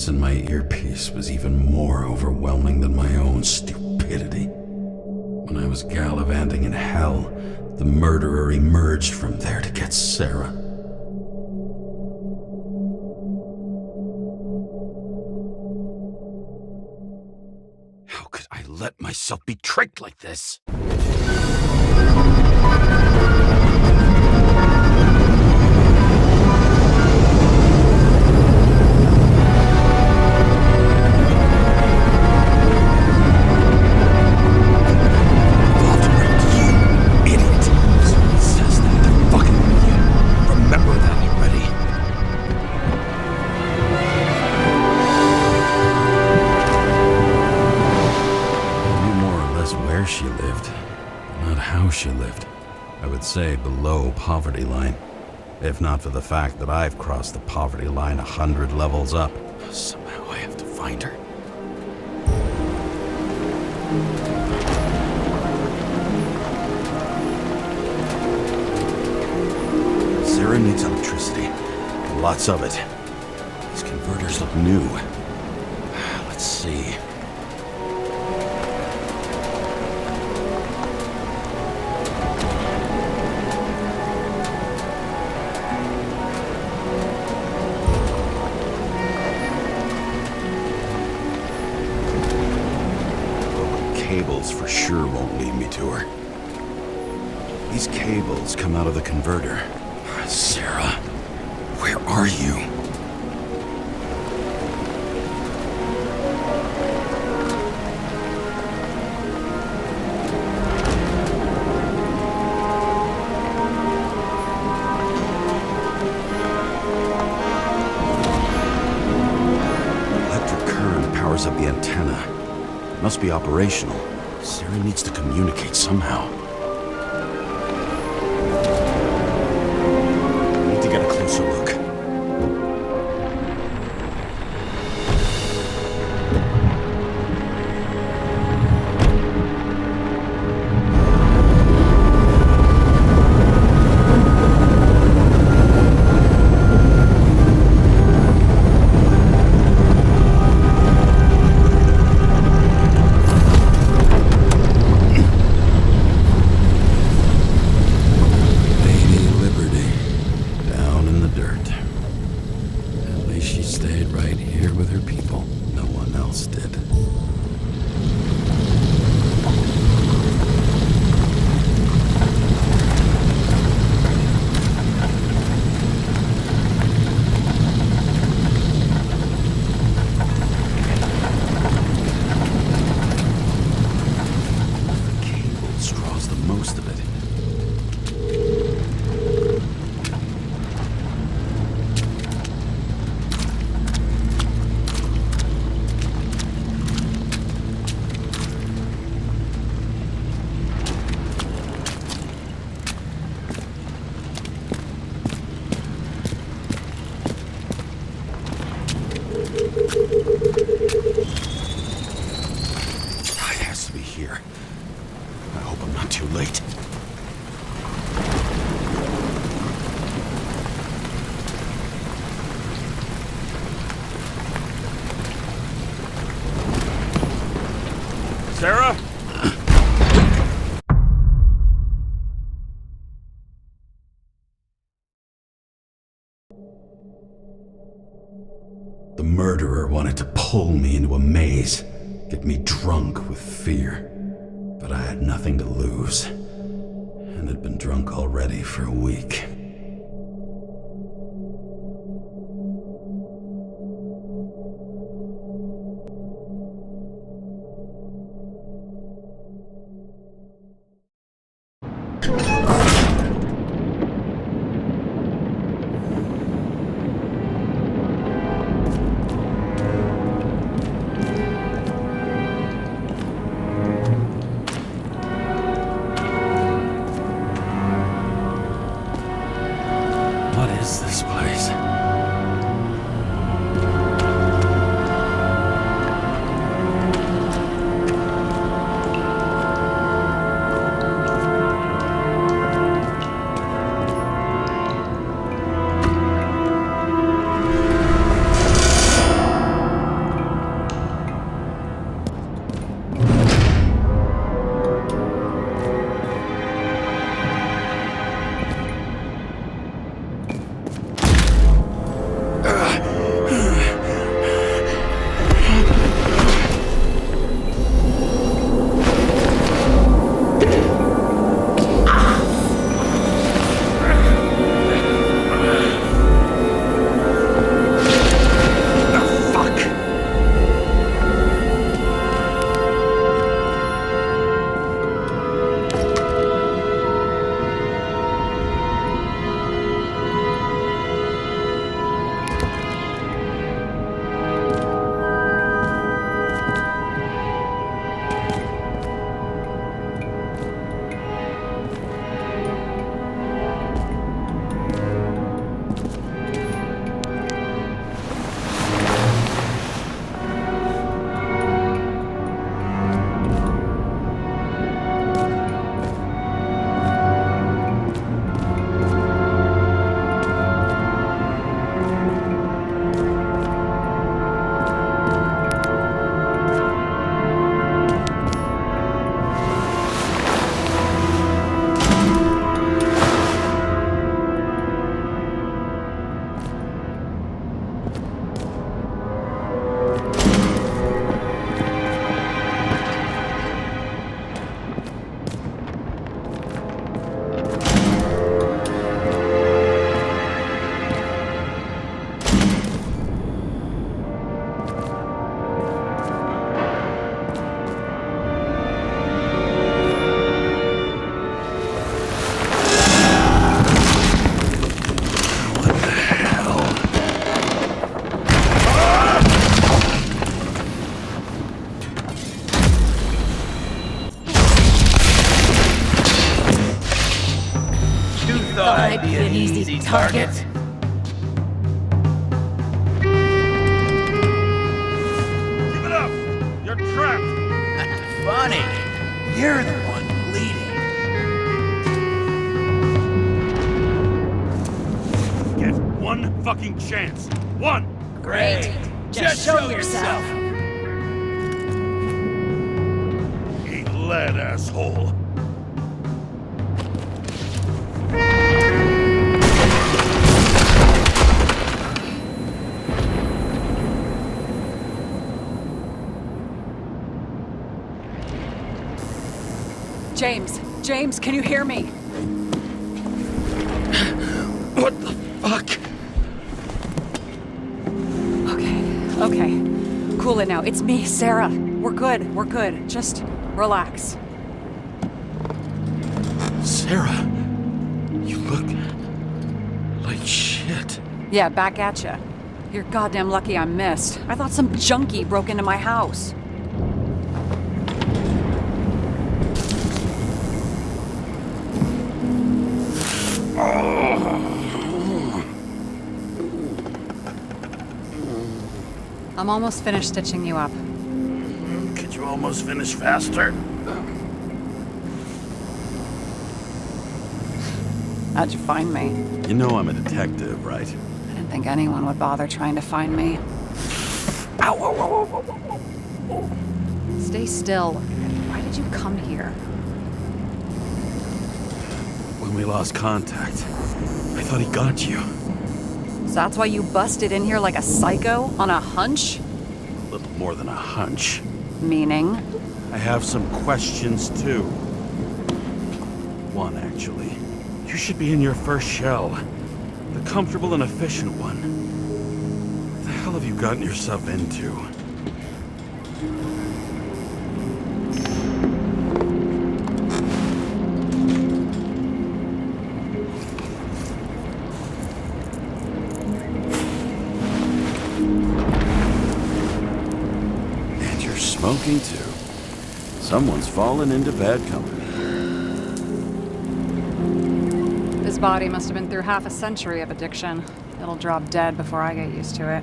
silence in my earpiece was even more overwhelming than my own stupidity. When I was gallivanting in hell, the murderer emerged from there to get Sarah. How could I let myself be tricked like this? She lived, not how she lived. I would say below poverty line, if not for the fact that I've crossed the poverty line 100 levels up. Somehow I have to find her. Sarah needs electricity, lots of it. These converters look new. Let's see. Cables for sure won't lead me to her. These cables come out of the converter. Sarah, where are you? Electric current powers up the antenna. Must be operational. Sarah needs to communicate somehow. I need to get a closer look. Sarah? The murderer wanted to pull me into a maze, get me drunk with fear. But I had nothing to lose, and had been drunk already for a week. This place. I'd be an easy target. Give it up! You're trapped! Funny. You're the one bleeding. Get one fucking chance. One! Great. Just show yourself. Eat lead, asshole. James, can you hear me? What the fuck? Okay. Cool it now. It's me, Sarah. We're good. Just relax. Sarah, you look like shit. Yeah, back at ya. You're goddamn lucky I missed. I thought some junkie broke into my house. I'm almost finished stitching you up. Could you almost finish faster? How'd you find me? You know I'm a detective, right? I didn't think anyone would bother trying to find me. Ow, ow, ow, ow, ow, ow. Stay still. Why did you come here? When we lost contact, I thought he got you. So that's why you busted in here like a psycho on a hunch? A little more than a hunch. Meaning? I have some questions, too. One, actually. You should be in your first shell. The comfortable and efficient one. What the hell have you gotten yourself into? And you're smoking, too. Someone's fallen into bad company. His body must have been through half a century of addiction. It'll drop dead before I get used to it.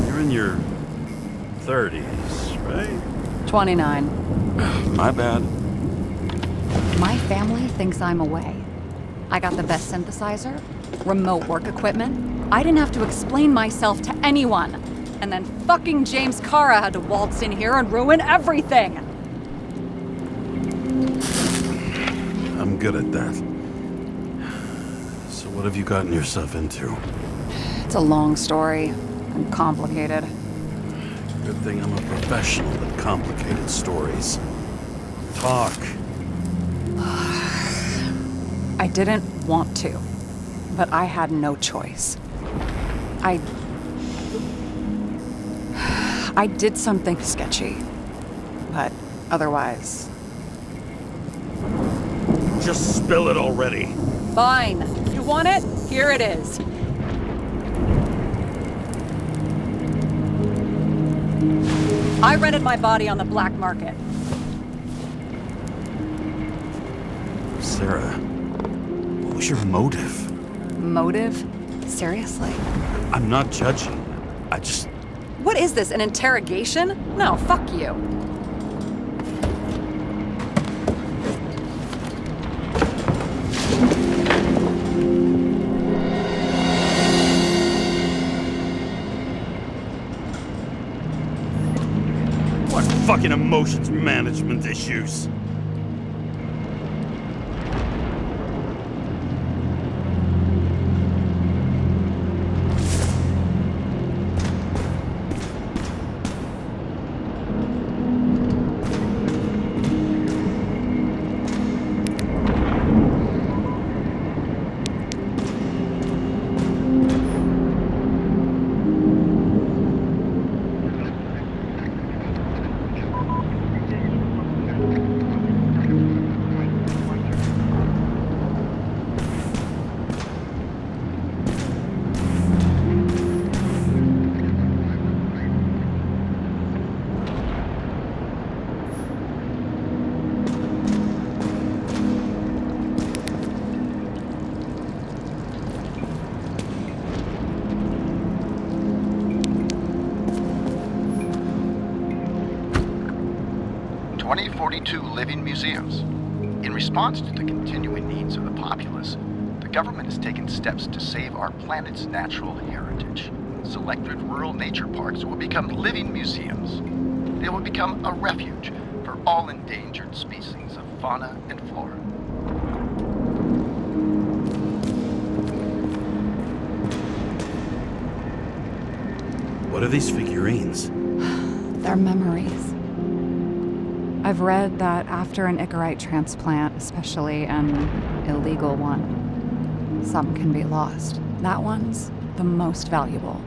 You're in your 30s, right? 29. My bad. My family thinks I'm away. I got the best synthesizer, remote work equipment. I didn't have to explain myself to anyone. And then fucking James Karra had to waltz in here and ruin everything. I'm good at that. So what have you gotten yourself into? It's a long story and complicated. Good thing I'm a professional at complicated stories. Talk. I didn't want to, but I had no choice. I did something sketchy, but otherwise... Just spill it already. Fine. You want it? Here it is. I rented my body on the black market. Sarah, what was your motive? Motive? Seriously? I'm not judging. I just... What is this, an interrogation? No, fuck you. What fucking emotions management issues? 2042 living museums. In response to the continuing needs of the populace, the government has taken steps to save our planet's natural heritage. Selected rural nature parks will become living museums. They will become a refuge for all endangered species of fauna and flora. What are these figurines? They're memories. I've read that after an ichorite transplant, especially an illegal one, some can be lost. That one's the most valuable.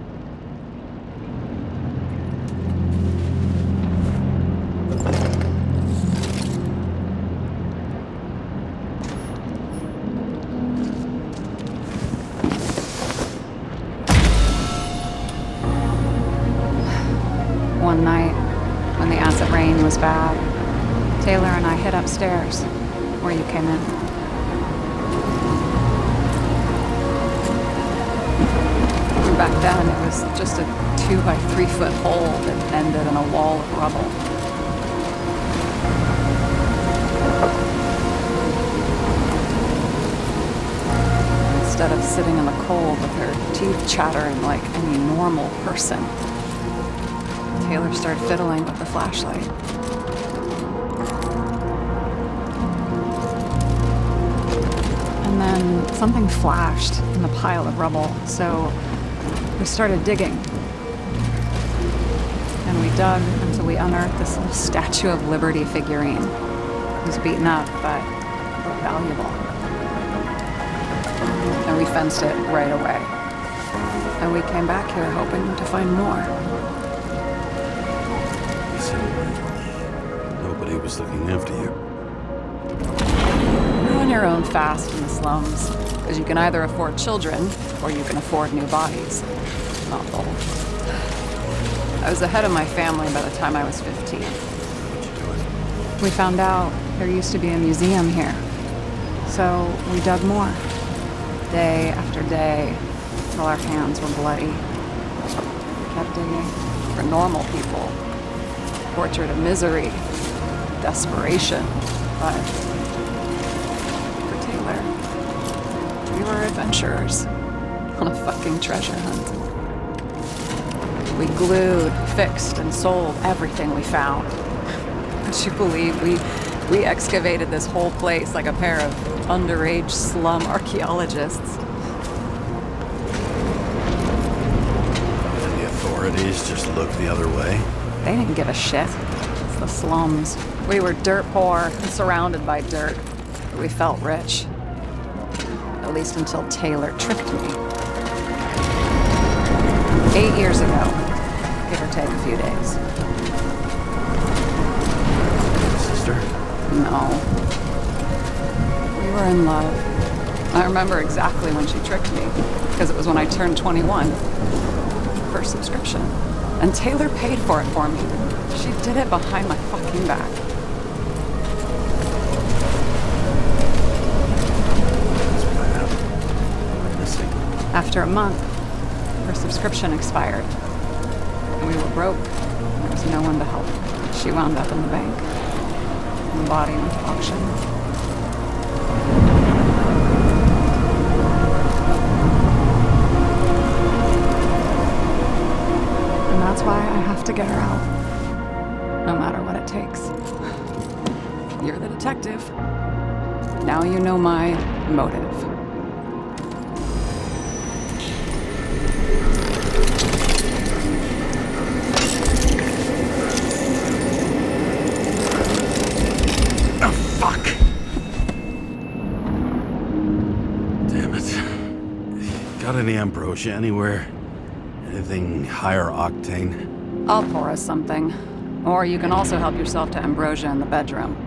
One night, when the acid rain was bad, Taylor and I hid upstairs, where you came in. And back then, it was just a 2 by 3 foot hole that ended in a wall of rubble. Instead of sitting in the cold with her teeth chattering like any normal person, Taylor started fiddling with the flashlight. And then something flashed in the pile of rubble, so we started digging. And we dug until we unearthed this little Statue of Liberty figurine. It was beaten up, but valuable. And we fenced it right away. And we came back here hoping to find more. Nobody was looking after you. You're on your own fast in the slums, because you can either afford children, or you can afford new bodies. Not both. I was ahead of my family by the time I was 15. What you doing? We found out there used to be a museum here. So we dug more. Day after day, till our hands were bloody. We kept digging for normal people. Portrait of misery, desperation, but for Taylor, we were adventurers on a fucking treasure hunt. We glued, fixed, and sold everything we found. Would you believe we excavated this whole place like a pair of underage slum archaeologists? And the authorities just looked the other way? They didn't give a shit. It's the slums. We were dirt poor and surrounded by dirt, but we felt rich. At least until Taylor tricked me. 8 years ago, give or take a few days. Sister? No. We were in love. I remember exactly when she tricked me, because it was when I turned 21. First subscription. And Taylor paid for it for me. She did it behind my fucking back. That's what happened. I'm missing. After a month, her subscription expired. And we were broke. There was no one to help. She wound up in the bank. And the body went to auction. And that's why I have to get her out. No matter what it takes. You're the detective. Now you know my motive. Got any ambrosia anywhere? Anything higher octane? I'll pour us something. Or you can also help yourself to ambrosia in the bedroom.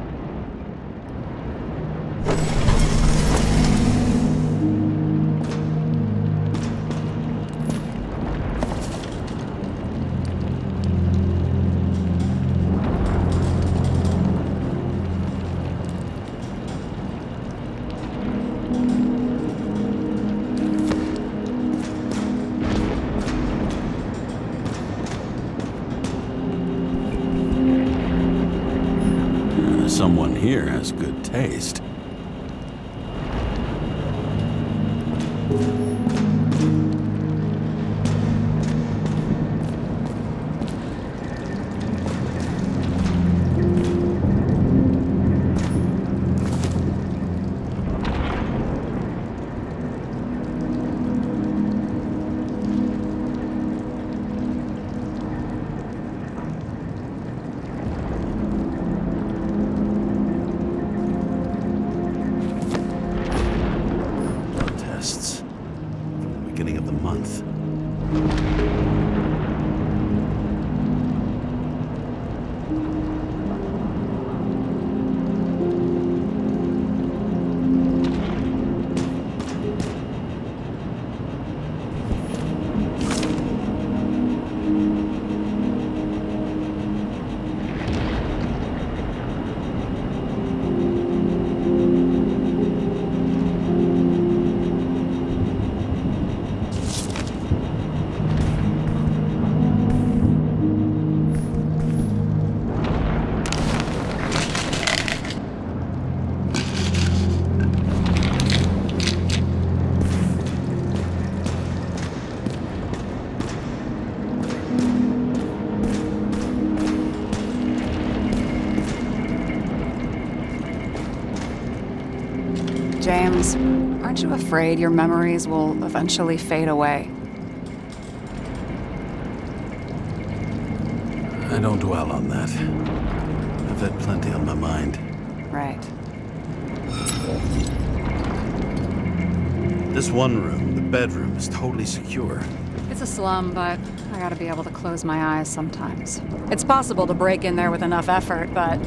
someone here has good taste. Beginning of the month. James, aren't you afraid your memories will eventually fade away? I don't dwell on that. I've had plenty on my mind. Right. This one room, the bedroom, is totally secure. It's a slum, but I gotta be able to close my eyes sometimes. It's possible to break in there with enough effort, but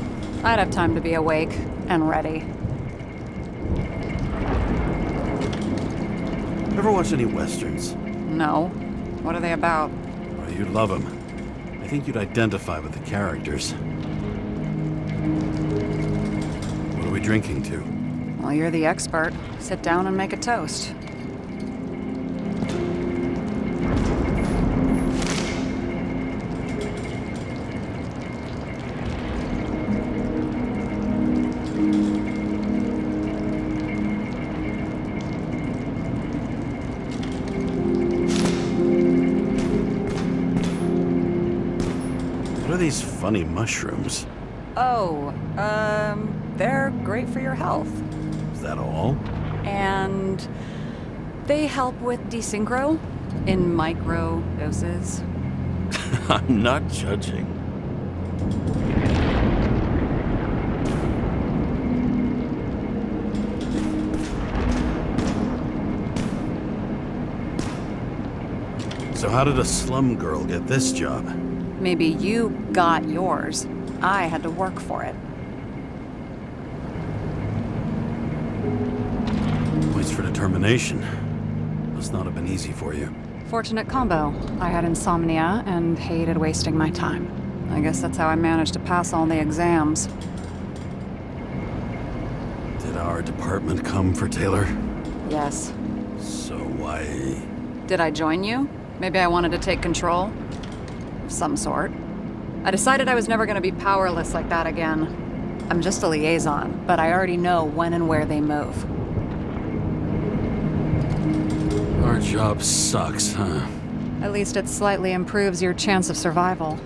I'd have time to be awake and ready. Ever watch any westerns? No. What are they about? Oh, you'd love them. I think you'd identify with the characters. What are we drinking to? Well, you're the expert. Sit down and make a toast. What are these funny mushrooms? Oh, they're great for your health. Is that all? And they help with desynchro in micro doses. I'm not judging. So how did a slum girl get this job? Maybe you got yours. I had to work for it. Points for determination. Must not have been easy for you. Fortunate combo. I had insomnia and hated wasting my time. I guess that's how I managed to pass all the exams. Did our department come for Taylor? Yes. So why... Did I join you? Maybe I wanted to take control? Of some sort. I decided I was never going to be powerless like that again. I'm just a liaison, but I already know when and where they move. Our job sucks, huh? At least it slightly improves your chance of survival.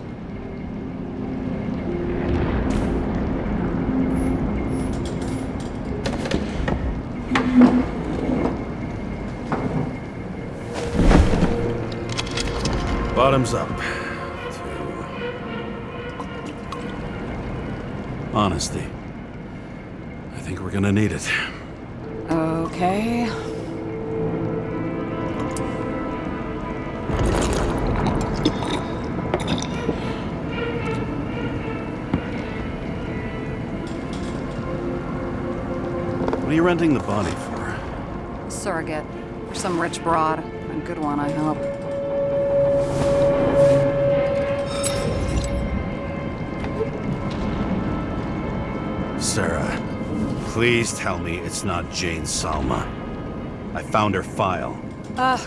Bottoms up. Honesty. I think we're gonna need it. Okay. What are you renting the body for? Surrogate. For some rich broad. A good one, I hope. Sarah, please tell me it's not Jane Salma. I found her file.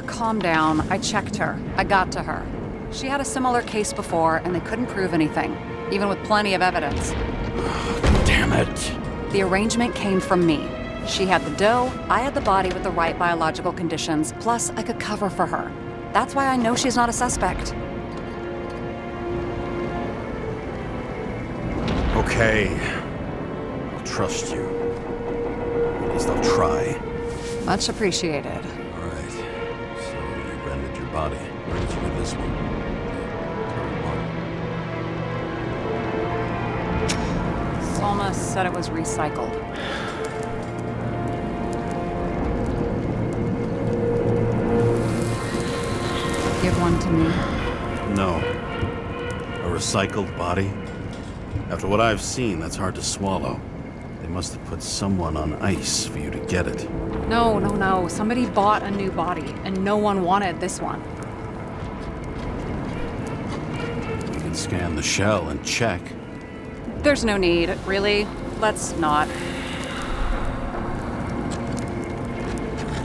Calm down. I checked her. I got to her. She had a similar case before, and they couldn't prove anything, even with plenty of evidence. Damn it. The arrangement came from me. She had the dough, I had the body with the right biological conditions, plus I could cover for her. That's why I know she's not a suspect. Okay. I'll trust you. At least I'll try. Much appreciated. All right. So you rented your body. Where did you get this one? Salma said it was recycled. Give one to me. No. A recycled body? After what I've seen, that's hard to swallow. They must have put someone on ice for you to get it. No. Somebody bought a new body, and no one wanted this one. You can scan the shell and check. There's no need, really. Let's not.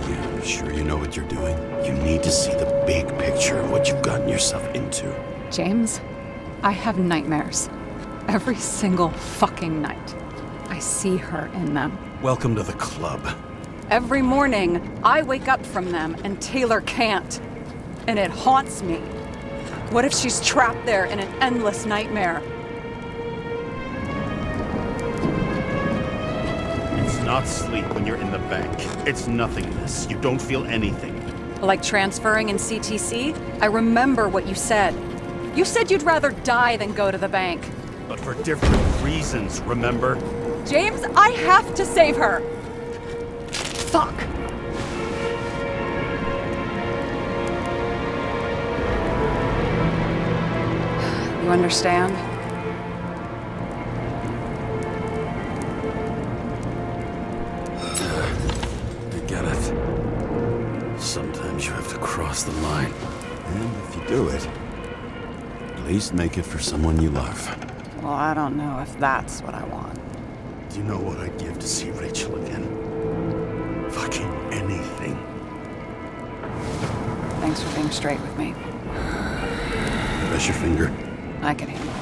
You sure you know what you're doing? You need to see the big picture of what you've gotten yourself into. James, I have nightmares. Every single fucking night. I see her in them. Welcome to the club. Every morning, I wake up from them and Taylor can't. And it haunts me. What if she's trapped there in an endless nightmare? It's not sleep when you're in the bank. It's nothingness. You don't feel anything. Like transferring in CTC? I remember what you said. You said you'd rather die than go to the bank. But for different reasons, remember? James, I have to save her! Fuck! You understand? I get it. Sometimes you have to cross the line. And if you do it, at least make it for someone you love. Well, I don't know if that's what I want. Do you know what I'd give to see Rachel again? Fucking anything. Thanks for being straight with me. Press your finger. I can handle it.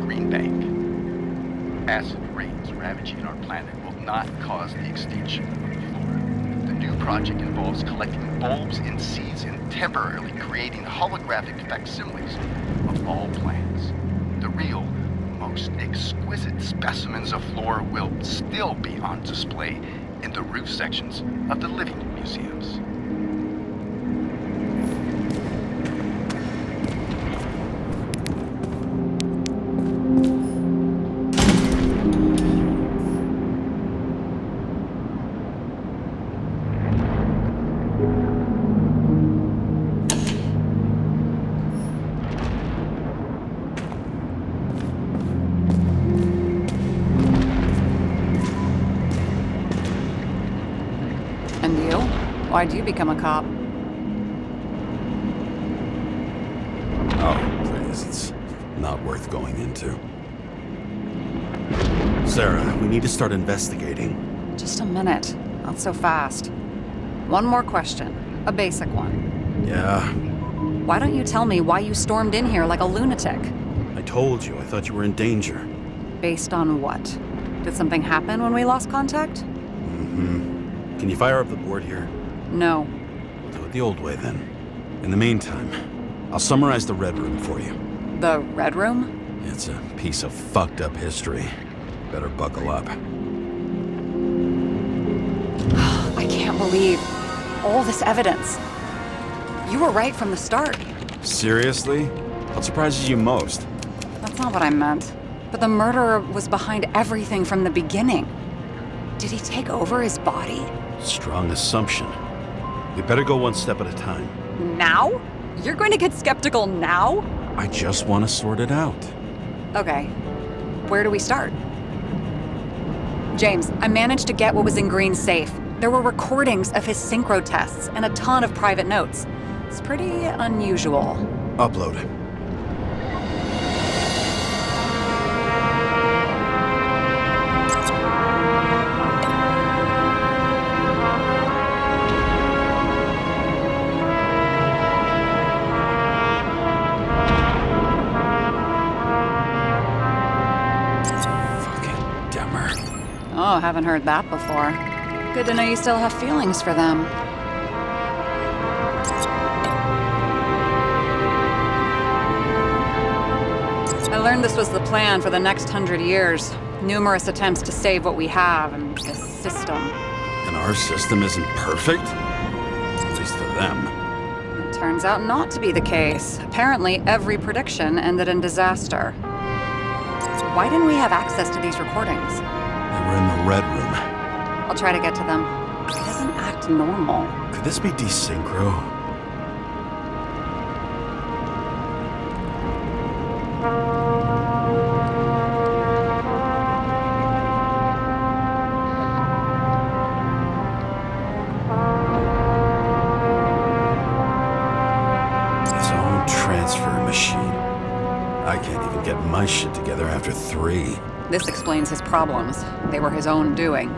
Green Bank. Acid rains ravaging our planet will not cause the extinction of the flora. The new project involves collecting bulbs and seeds and temporarily creating holographic facsimiles of all plants. The real, most exquisite specimens of flora will still be on display in the roof sections of the living museums. And you? Why'd you become a cop? Oh, please, it's not worth going into. Sarah, we need to start investigating. Just a minute. Not so fast. One more question. A basic one. Yeah, Why don't you tell me why you stormed in here like a lunatic? I told you, I thought you were in danger. Based on what? Did something happen when we lost contact? Can you fire up the board here? No. We'll do it the old way then. In the meantime, I'll summarize the Red Room for you. The Red Room? It's a piece of fucked up history. Better buckle up. I can't believe all this evidence. You were right from the start. Seriously? What surprises you most? That's not what I meant. But the murderer was behind everything from the beginning. Did he take over his body? Strong assumption. We better go one step at a time. Now? You're going to get skeptical now? I just want to sort it out. Okay. Where do we start? James, I managed to get what was in Green's safe. There were recordings of his synchro tests and a ton of private notes. It's pretty unusual. Upload. Oh, haven't heard that before. Good to know you still have feelings for them. I learned this was the plan for the next 100 years. Numerous attempts to save what we have and this system. And our system isn't perfect? At least for them. It turns out not to be the case. Apparently, every prediction ended in disaster. Why didn't we have access to these recordings? They were in the red room. I'll try to get to them. He doesn't act normal. Could this be desynchro? His own transfer machine. I can't even get my shit together after 3. This explains his problems. They were his own doing.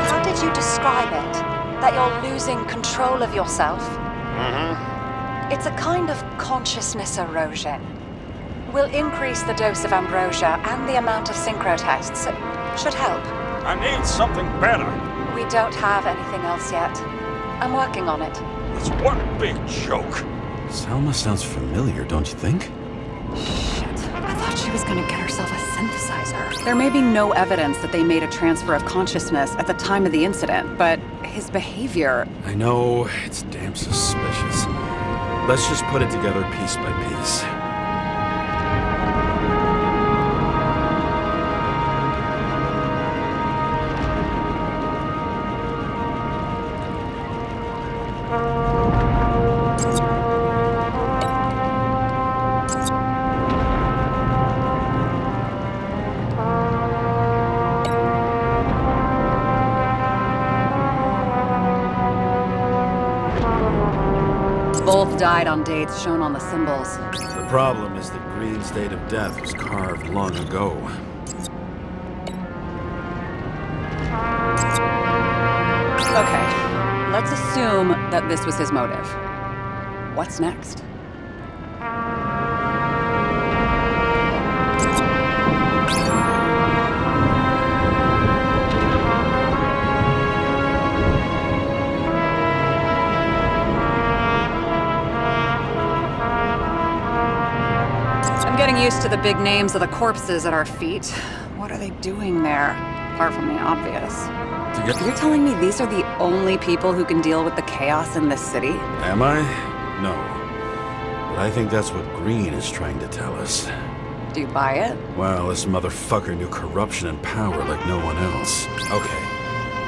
How did you describe it? That you're losing control of yourself? It's a kind of consciousness erosion. We'll increase the dose of ambrosia and the amount of synchro tests. It should help. I need something better. We don't have anything else yet. I'm working on it. It's one big joke. Selma sounds familiar, don't you think? Shit. I thought she was gonna get herself a synthesizer. There may be no evidence that they made a transfer of consciousness at the time of the incident, but his behavior... I know, it's damn suspicious. Let's just put it together piece by piece. Both died on dates shown on the symbols. The problem is that Green's date of death was carved long ago. Okay, let's assume that this was his motive. What's next? I'm getting used to the big names of the corpses at our feet. What are they doing there? Apart from the obvious. You're telling me these are the only people who can deal with the chaos in this city? Am I? No. But I think that's what Green is trying to tell us. Do you buy it? Well, this motherfucker knew corruption and power like no one else. Okay,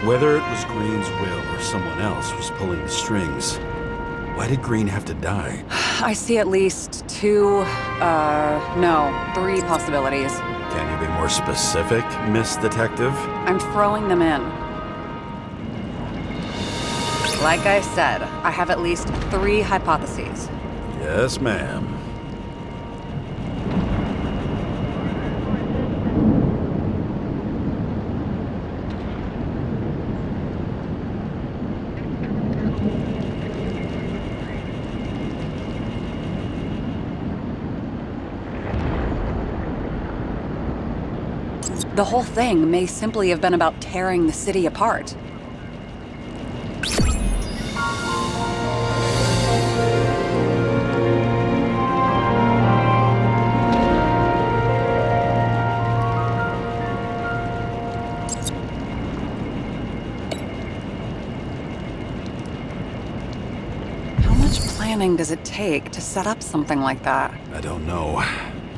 whether it was Green's will or someone else was pulling the strings, why did Green have to die? I see at least 3 possibilities. Can you be more specific, Miss Detective? I'm throwing them in. Like I said, I have at least 3 hypotheses. Yes, ma'am. The whole thing may simply have been about tearing the city apart. How much planning does it take to set up something like that? I don't know,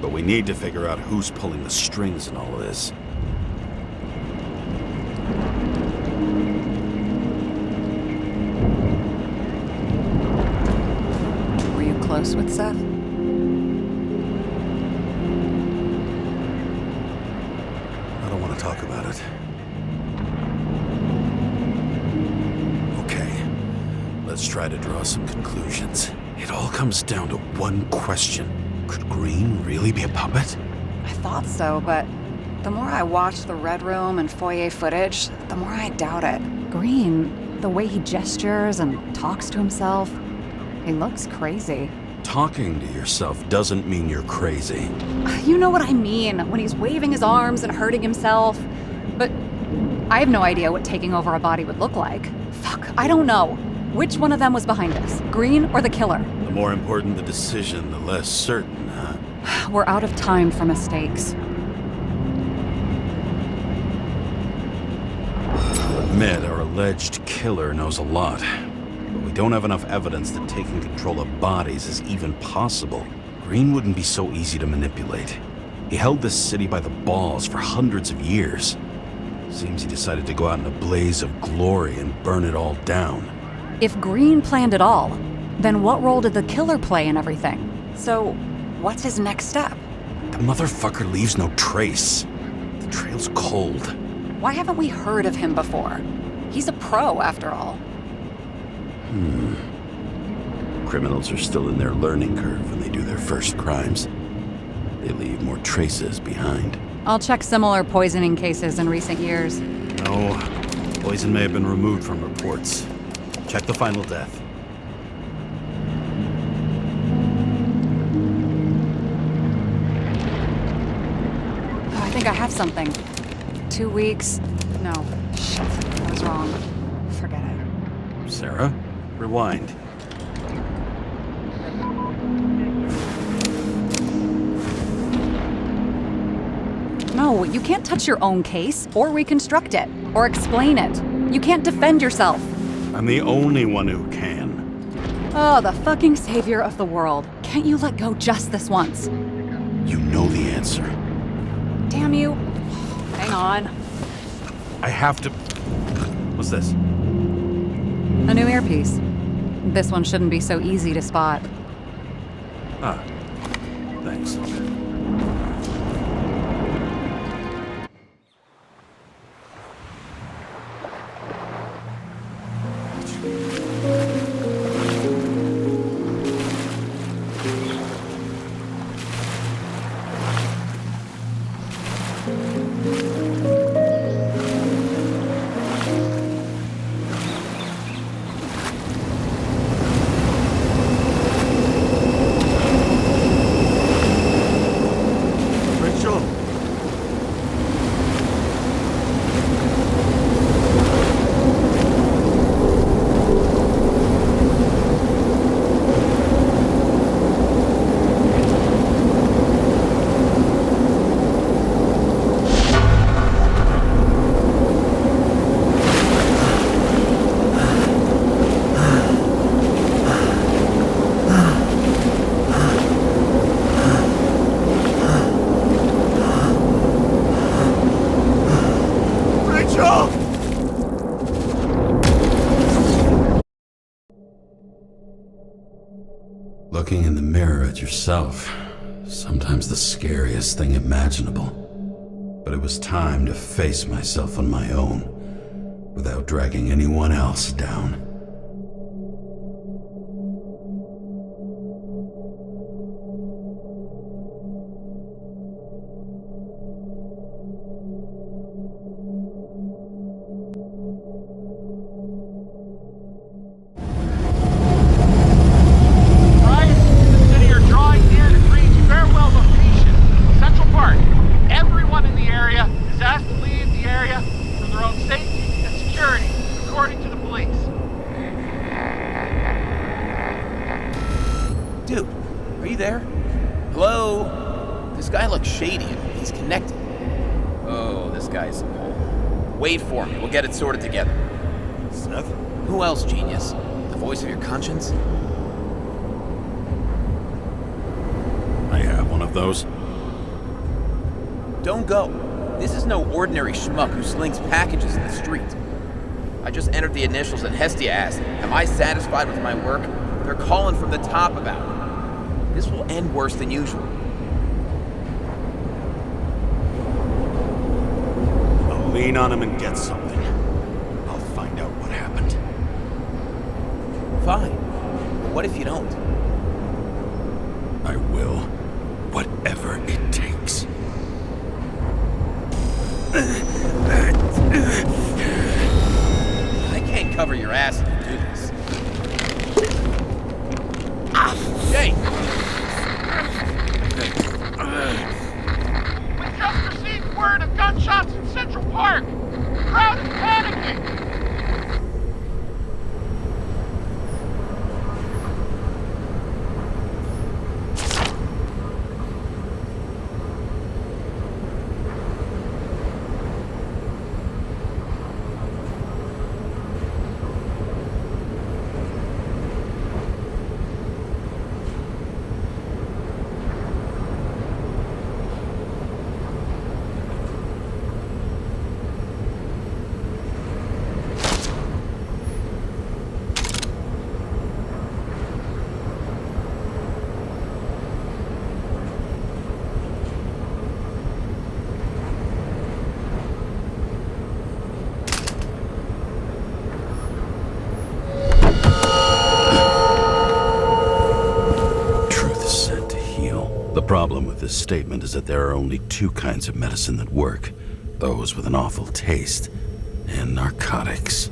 but we need to figure out who's pulling the strings in all of this. Were you close with Seth? I don't want to talk about it. Okay, let's try to draw some conclusions. It all comes down to one question. Could Green really be a puppet? I thought so, but the more I watch the Red Room and foyer footage, the more I doubt it. Green, the way he gestures and talks to himself, he looks crazy. Talking to yourself doesn't mean you're crazy. You know what I mean, when he's waving his arms and hurting himself. But I have no idea what taking over a body would look like. Fuck, I don't know. Which one of them was behind this, Green or the killer? The more important the decision, the less certain, huh? We're out of time for mistakes. I'll admit our alleged killer knows a lot. But we don't have enough evidence that taking control of bodies is even possible. Green wouldn't be so easy to manipulate. He held this city by the balls for hundreds of years. Seems he decided to go out in a blaze of glory and burn it all down. If Green planned it all, then what role did the killer play in everything? So, what's his next step? The motherfucker leaves no trace. The trail's cold. Why haven't we heard of him before? He's a pro, after all. Criminals are still in their learning curve when they do their first crimes. They leave more traces behind. I'll check similar poisoning cases in recent years. No, poison may have been removed from reports. Check the final death. Oh, I think I have something. 2 weeks. No, shit, I was wrong. Forget it. Sarah, rewind. No, you can't touch your own case, or reconstruct it, or explain it. You can't defend yourself. I'm the only one who can. Oh, the fucking savior of the world. Can't you let go just this once? You know the answer. Damn you. Hang on. I have to... What's this? A new earpiece. This one shouldn't be so easy to spot. Ah, thanks. Looking in the mirror at yourself, sometimes the scariest thing imaginable. But it was time to face myself on my own, without dragging anyone else down. Dude, are you there? Hello? This guy looks shady and he's connected. Oh, this guy's a mole. Wait for me, we'll get it sorted together. Seth? Who else, genius? The voice of your conscience? those? Don't go. This is no ordinary schmuck who slings packages in the street. I just entered the initials and Hestia asked, am I satisfied with my work? They're calling from the top about it. This will end worse than usual. I'll lean on him and get something. I'll find out what happened. Fine. But what if you don't? I will. Whatever it takes. I can't cover your ass if you do this. Jay! We just received word of gunshots in Central Park. The crowd is panicking. The problem with this statement is that there are only two kinds of medicine that work. Those with an awful taste and narcotics.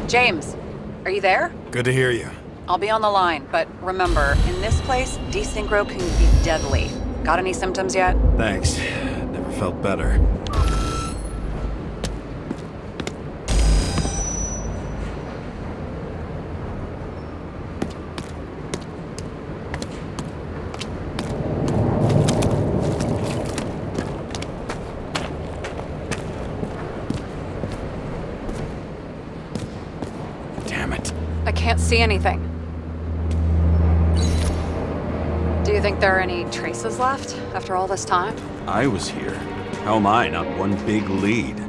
James, are you there? Good to hear you. I'll be on the line, but remember, in this place, desynchro can be deadly. Got any symptoms yet? Thanks. Never felt better. I can't see anything. Do you think there are any traces left after all this time? I was here. How am I not one big lead?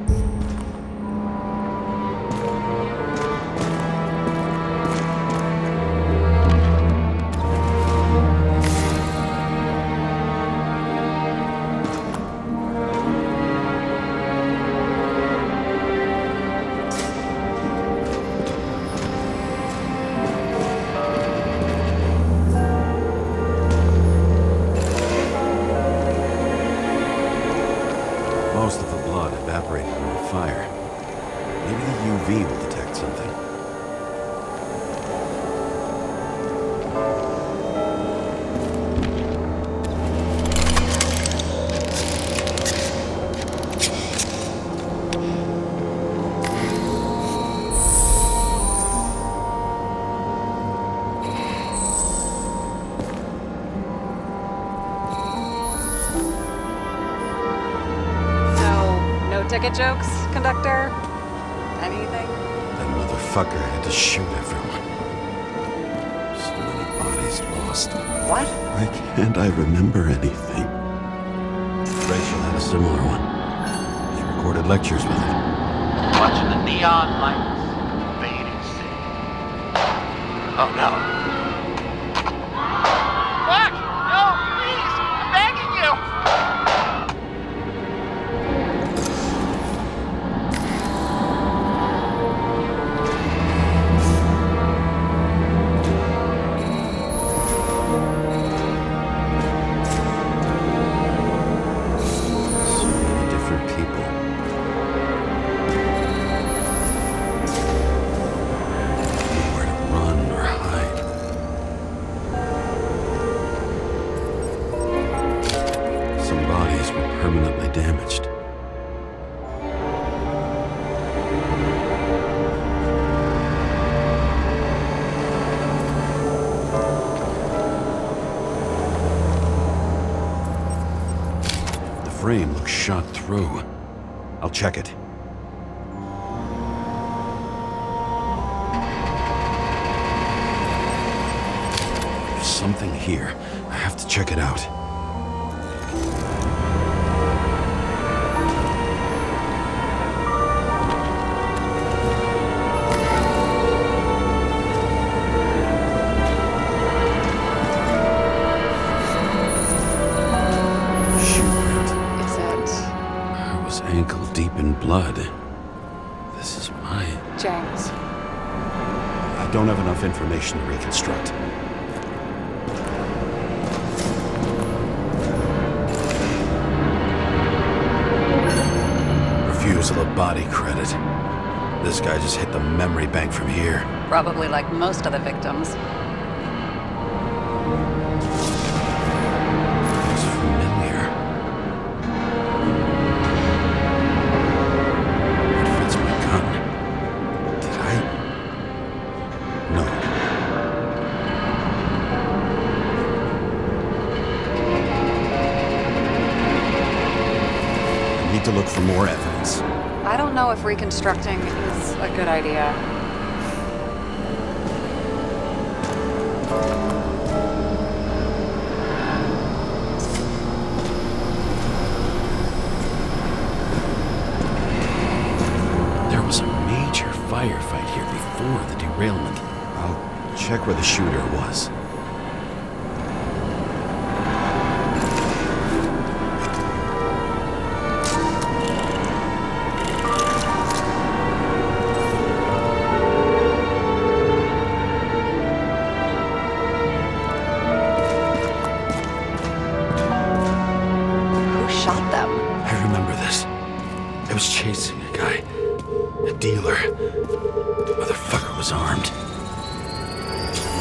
Most of the blood evaporated in the fire. Maybe the UV will detect something. Ticket jokes, conductor? Anything? That motherfucker had to shoot everyone. So many bodies lost. What? Why can't I remember anything? similar one. She recorded lectures with it. Watching the neon lights fade in city. Oh no. Fuck! No, please! I'm begging you! So many different people. Nowhere to run or hide. Some bodies were permanently damaged. The frame looks shot through. I'll check it. There's something here. I have to check it out. Shoot. Is it I was ankle deep in blood. This is mine. James? I don't have enough information to reconstruct. Refusal of body credit. This guy just hit the memory bank from here. Probably like most of the victims. It's familiar. It fits my gun. Did I? No. I need to look for more evidence. I don't know if reconstructing is a good idea. There was a major firefight here before the derailment. I'll check where the shooter was. Who shot them? I remember this. I was chasing a guy. A dealer. Motherfucker was armed.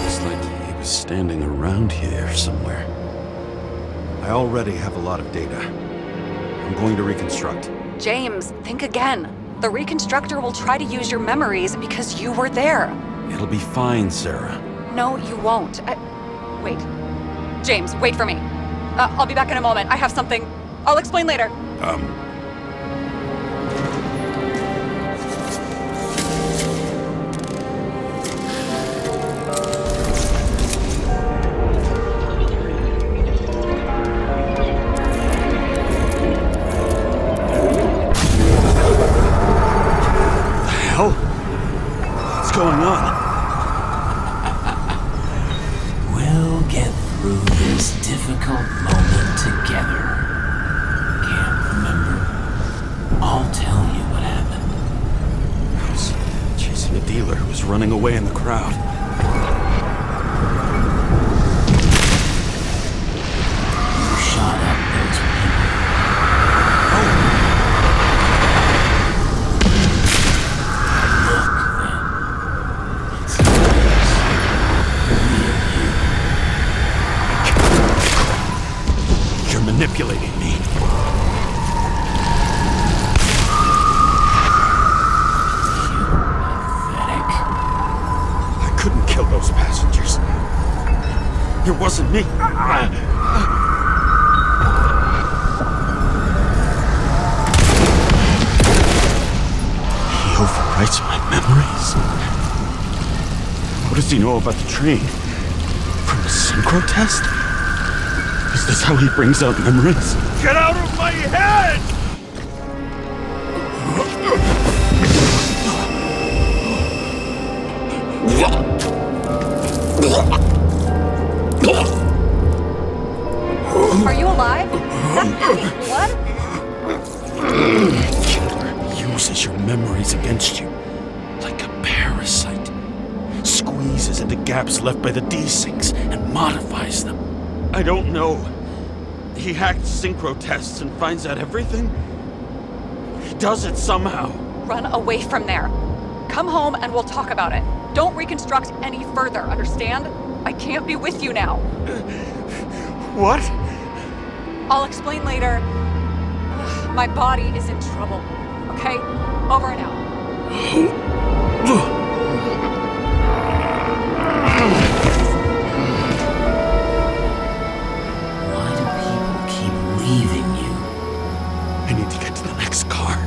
Looks like he was standing around here somewhere. I already have a lot of data. I'm going to reconstruct. James, think again. The reconstructor will try to use your memories because you were there. It'll be fine, Sarah. No, you won't. Wait. James, wait for me. I'll be back in a moment. I have something. I'll explain later. What's going on? We'll get through this difficult moment together. Can't remember? I'll tell you what happened. I was chasing a dealer who was running away in the crowd. You shot up those people. Look, then. It's You're manipulating me. pathetic. I couldn't kill those passengers. It wasn't me. He overwrites my memories. What does he know about the train? From a synchro test? Is Is this how he brings out memories? Get out of my head! Are you alive? What? Killer uses your memories against you like a parasite. Squeezes into gaps left by the desyncs and modifies them. I don't know. He hacked synchro tests and finds out everything? He does it somehow. Run away from there. Come home and we'll talk about it. Don't reconstruct any further, understand? I can't be with you now. What? I'll explain later. My body is in trouble. Okay? Over and out. Why do people keep leaving you? I need to get to the next car.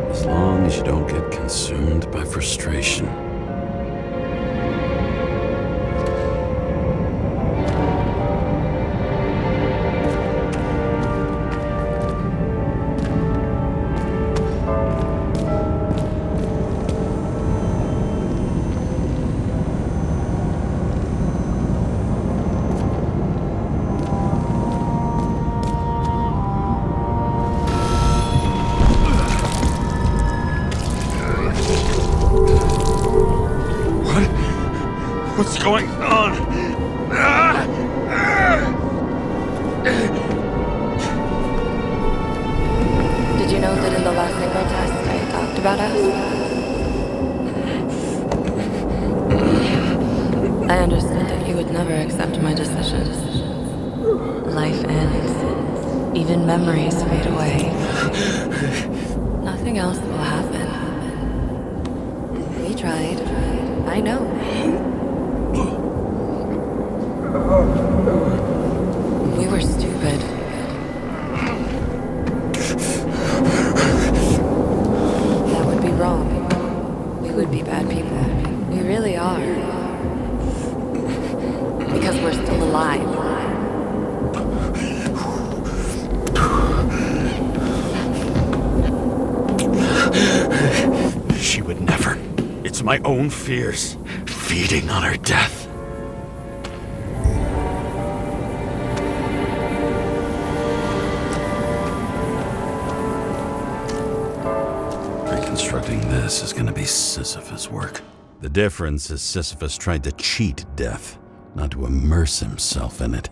As long as you don't get consumed by frustration. What's going on? Did you know that in the last synchro test I talked about us? I understood that you would never accept my decisions. Life ends. Even memories fade away. Nothing else will happen. We tried. I know. We were stupid. That would be wrong. We would be bad people. We really are. Because we're still alive. She would never. It's my own fears feeding on her death. Reconstructing this is going to be Sisyphus work. The difference is Sisyphus tried to cheat death, not to immerse himself in it.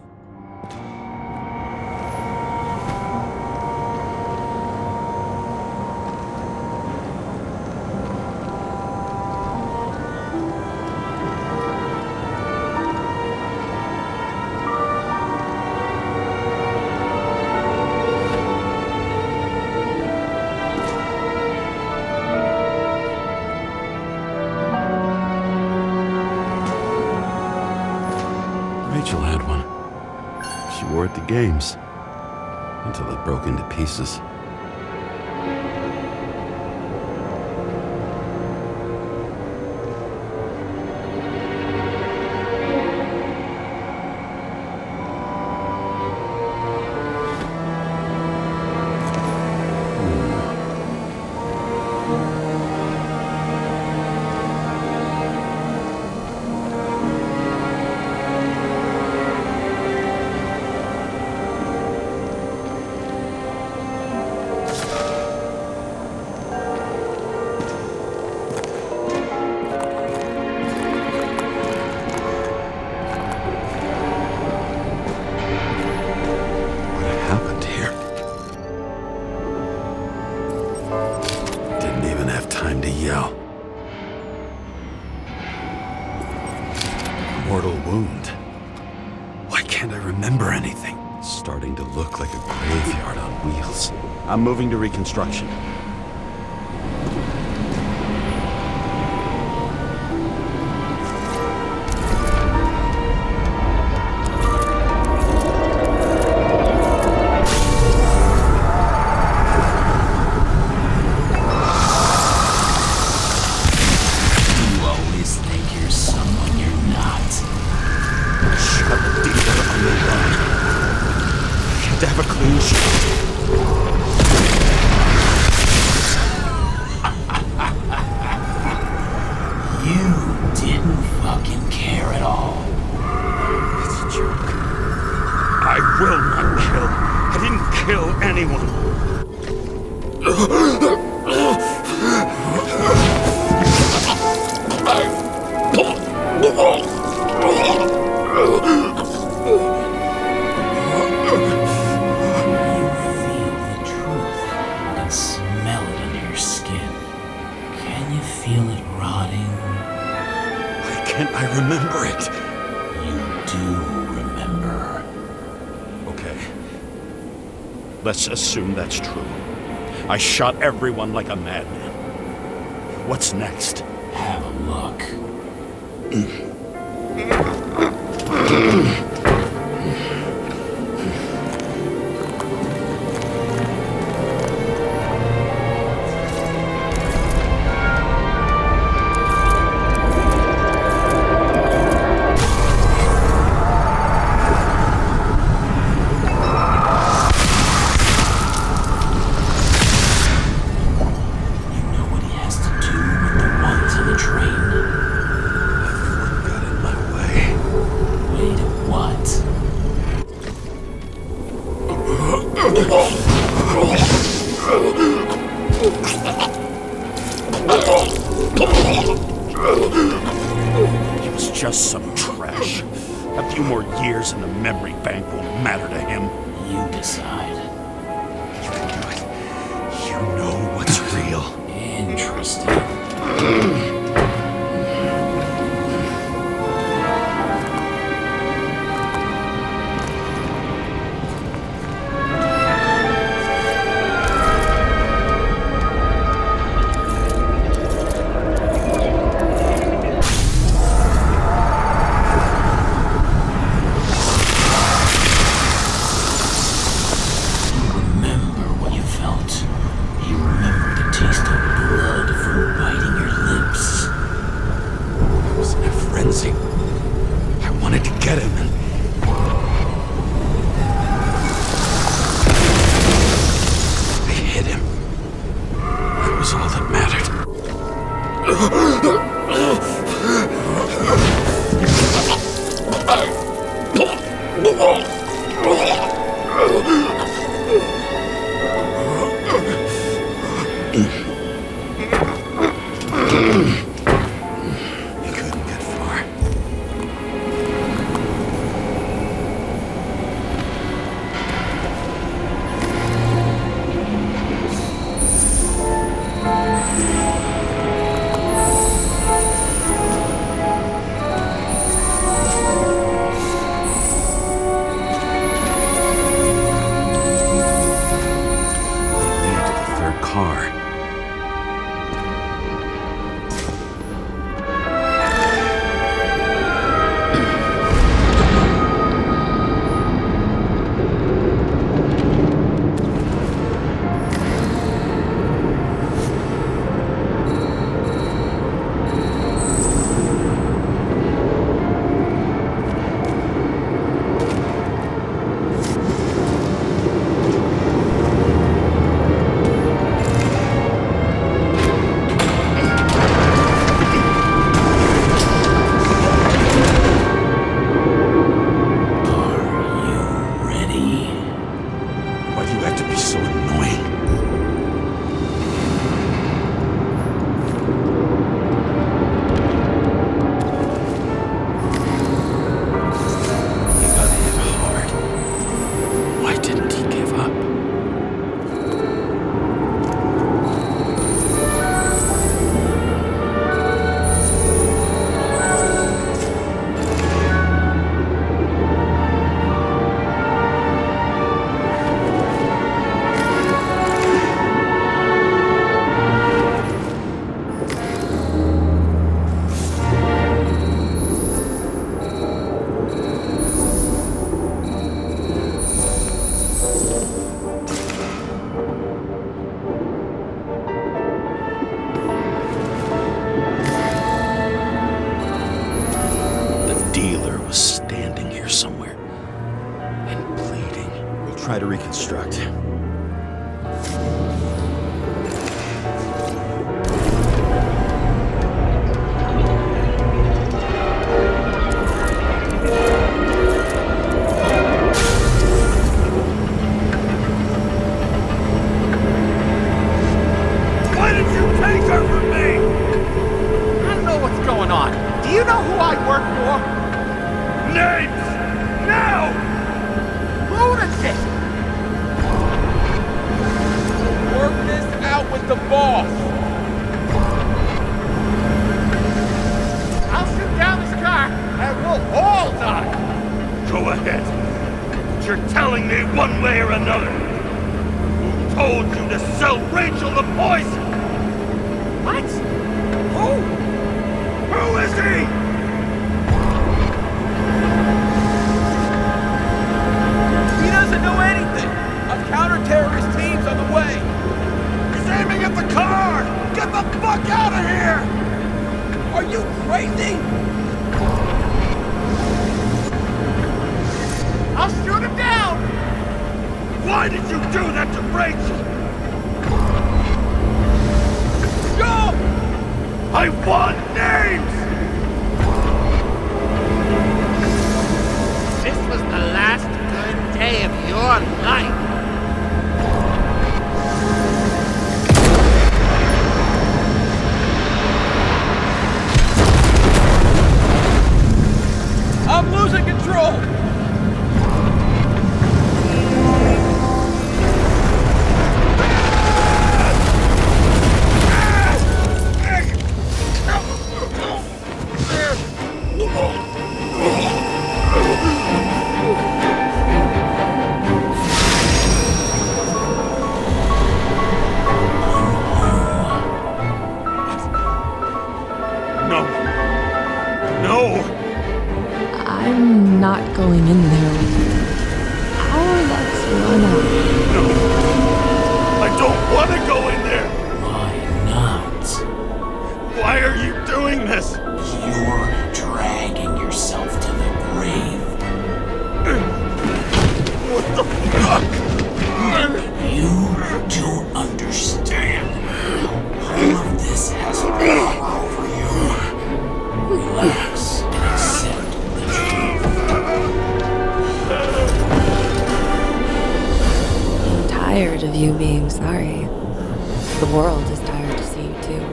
Rachel had one. She wore it to games until it broke into pieces. mortal wound. Why can't I remember anything? It's starting to look like a graveyard on wheels. I'm moving to reconstruction. Let's assume that's true. I shot everyone like a madman. What's next? Have a look. He was just some trash. A few more years in the memory bank won't matter to him. You decide. You know what's real. Interesting. try to reconstruct. Why did you take her from me? I don't know what's going on. Do you know who I work for? Names! Now! Lunatic! Work this out with the boss. I'll shoot down this car and we'll all die. Go ahead. But you're telling me one way or another. Who told you to sell Rachel the poison? What? Who? Who is he? He doesn't know anything. A counter-terrorist team's on the way. He's aiming at the car! Get the fuck out of here! Are you crazy? I'll shoot him down! Why did you do that to Rachel? Go! I want names! This was the last good day of your life. I'm losing control! I'm not going in there with you. Our luck's run out. No. I don't want to go in there. Why not? Why are you doing this? You're dragging yourself to the grave. What the fuck? You don't understand how all of this has power over you. Relax and accept the truth. I'm tired of you being sorry. The world is tired to see you too.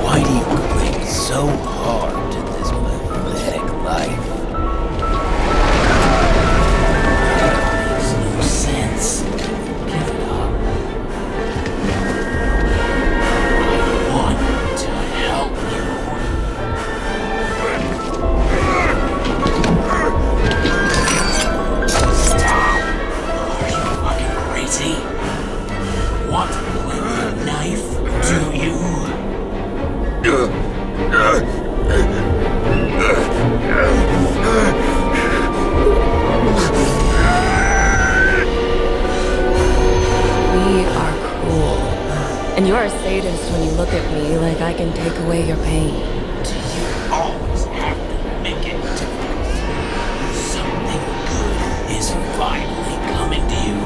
Why do you cling so hard to this pathetic life? It makes no sense. Give it up. I want to help you. Stop. Are you fucking crazy? Want to play with a knife, do you? We are cruel. And you're a sadist when you look at me like I can take away your pain. Do you always have to make it difficult? Something good is finally coming to you.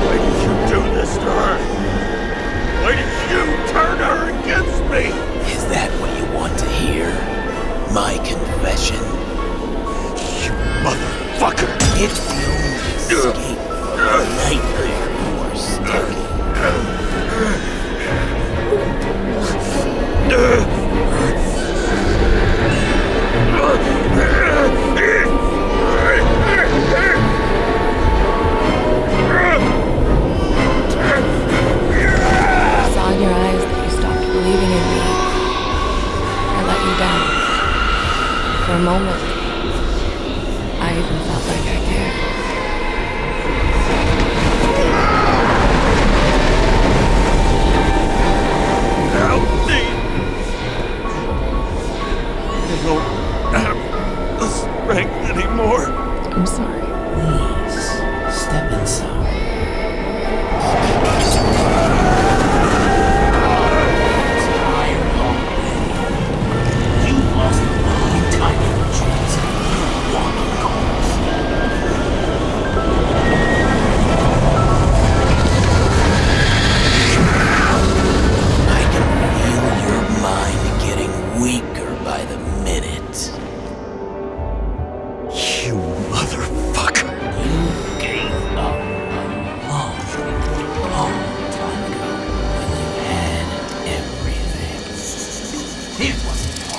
Why did you do this to her? Why did you turn her against me? Is that what you want to hear? My confession? You motherfucker! It's the only escape from the nightmare you are stuck in. I saw in your eyes that you stopped believing in me. I let you down. For a moment, I even felt like I cared. Help me! I don't have the strength anymore.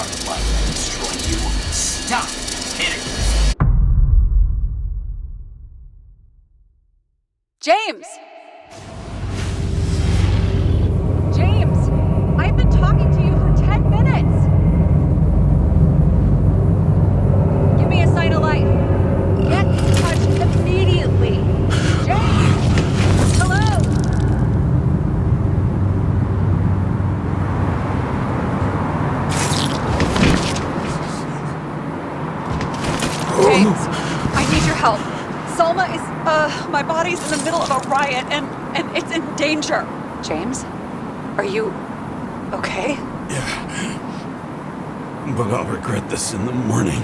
part of life that destroyed you. Stop hitting me. James! James! I've been talking to you for 10 minutes! Give me a sign of life. Get in touch immediately. James! Hello? James, I need your help. Salma is, my body's in the middle of a riot and it's in danger. James? Are you okay? Yeah. But I'll regret this in the morning.